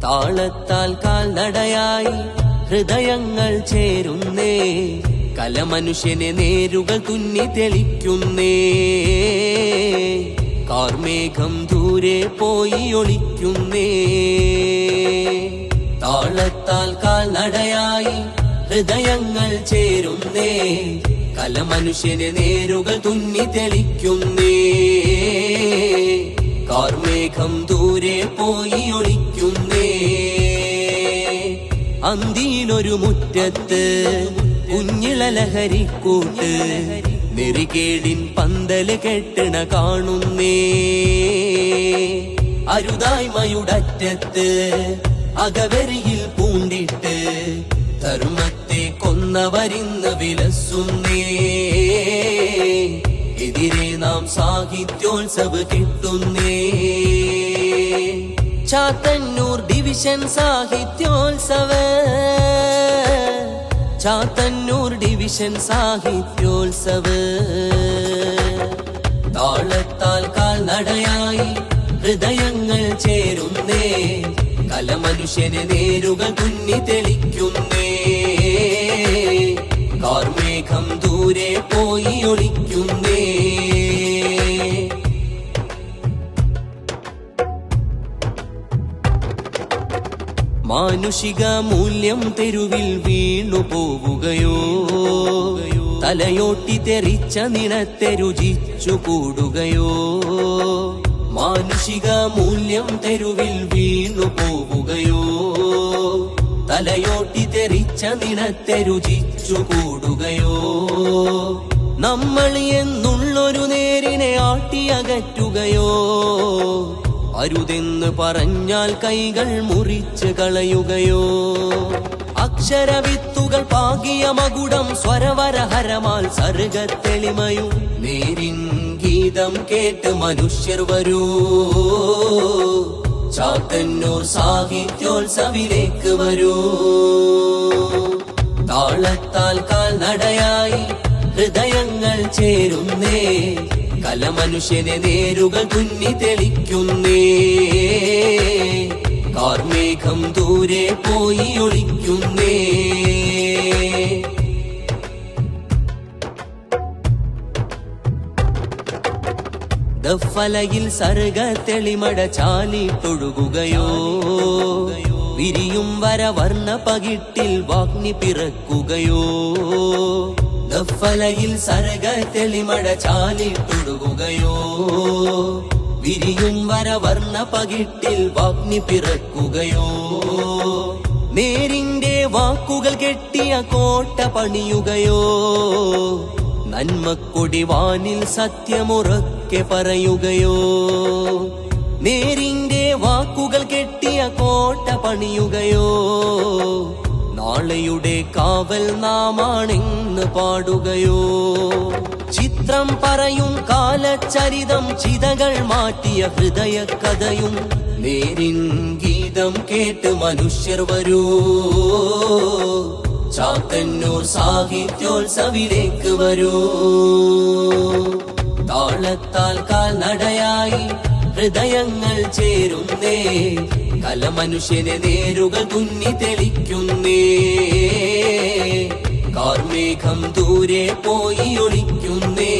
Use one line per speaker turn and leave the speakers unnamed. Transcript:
താളത്താൽ കാൽനടയായി ഹൃദയങ്ങൾ ചേരുന്നേ, കലമനുഷ്യനെ നേരുകൾ തുന്നി തെളിക്കുന്നേ. കാർമേഘം ദൂരെ പോയി ഒളിക്കുന്നേ. താളത്താൽ കാൽനടയായി ഹൃദയങ്ങൾ ചേരുന്നേ, കലമനുഷ്യനെ നേരുകൾ തുന്നി തെളിക്കുന്നേ. കാർമേഘം ദൂരെ പോയി ഒളിക്കുന്നേ. അന്തിയിലൊരു മുറ്റത്ത് കുഞ്ഞിളലഹരിക്കൂട്ട് നെറികേടിൻ പന്തല് കെട്ടണ കാണുന്നേ. അരുതായ്മയുടറ്റത്ത് അകവരിയിൽ പൂണ്ടിട്ട് ധർമ്മത്തെ കൊന്നവരിന്ന് വിലസുന്നേ. എതിരെ നാം സാഹിത്യോത്സവ് കിട്ടുന്നേ. Chathannoor division Sahityotsav, Chathannoor division Sahityotsav. താളത്താൽ കാൽനടയായി ഹൃദയങ്ങൾ ചേരുന്നേ, കലമനുഷ്യനെ നേരുകൾ തുന്നി തെളിക്കുന്നേ. കാർമേഘം ദൂരെ പോയി ഒളിക്കുന്നേ. മാനുഷിക മൂല്യം തെരുവിൽ വീണു പോവുകയോ, തലയോട്ടി തെറിച്ച നിണത്തെ രുചിച്ചു കൂടുകയോ. മാനുഷിക മൂല്യം തെരുവിൽ വീണു പോവുകയോ, തലയോട്ടി തെറിച്ച നിണത്തെ രുചിച്ചു കൂടുകയോ. നമ്മൾ എന്നുള്ളൊരു നേരിനെ ആട്ടിയകറ്റുകയോ, അരുതെന്ന് പറഞ്ഞാൽ കൈകൾ മുറിച്ച് കളയുകയോ. അക്ഷരവിത്തുകൾ പാകിയ മകുടം സ്വരവരഹരമാൽ സർഗത്തെളിമയും നേരിൻ ഗീതം കേട്ട് മനുഷ്യർ വരൂ. ചാത്തന്നൂർ സാഹിത്യോത്സവിലേക്ക് വരൂ. താളത്താൽ കാൽനടയായി ഹൃദയങ്ങൾ ചേരുന്നേ, കലമനുഷ്യനെ നേരുകൾ തുന്നി തെളിക്കുന്നേ. കാർമേഘം ദൂരെ പോയി ഒളിക്കുന്നേ. ദഫലയിൽ സർഗ തെളിമട ചാലിട്ടൊഴുകുകയോ, വിരിയും വരവർണ്ണ പകിട്ടിൽ വാഗ്നി പിറക്കുകയോ. ദഫലയിൽ സർഗ തെളിമട ചാലിട്ടൊഴുകുകയോ, വിരിയും വരവർണ്ണ പകിട്ടിൽ വാഗ്നി പിറക്കുകയോ. നേരിന്റെ വാക്കുകൾ കെട്ടിയ കോട്ട പണിയുകയോ, നന്മക്കൊടി വാനിൽ സത്യമുറക്കെ പറയുകയോ. നേരിന്റെ വാക്കുകൾ കെട്ടിയ കോട്ട പണിയുകയോ, നാളെയുടെ കാവൽ നാമാണെന്ന് പാടുകയോ. ചിത്രം പറയും കാലചരിതം ചിതകൾ മാറ്റിയ ഹൃദയ കഥയും നേരിൻ ഗീതം കേട്ട് മനുഷ്യർ വരൂ. ചാത്തന്നൂർ സാഹിത്യോത്സവിലേക്ക് വരൂ. താളത്താൽ കാൽനടയായി ഹൃദയങ്ങൾ ചേരുന്നേ, കലമനുഷ്യനെ നേരുകൾ തുന്നി തെളിക്കുന്നേ. കാർമേഘം ദൂരെ പോയി ഒളിക്കുന്നേ.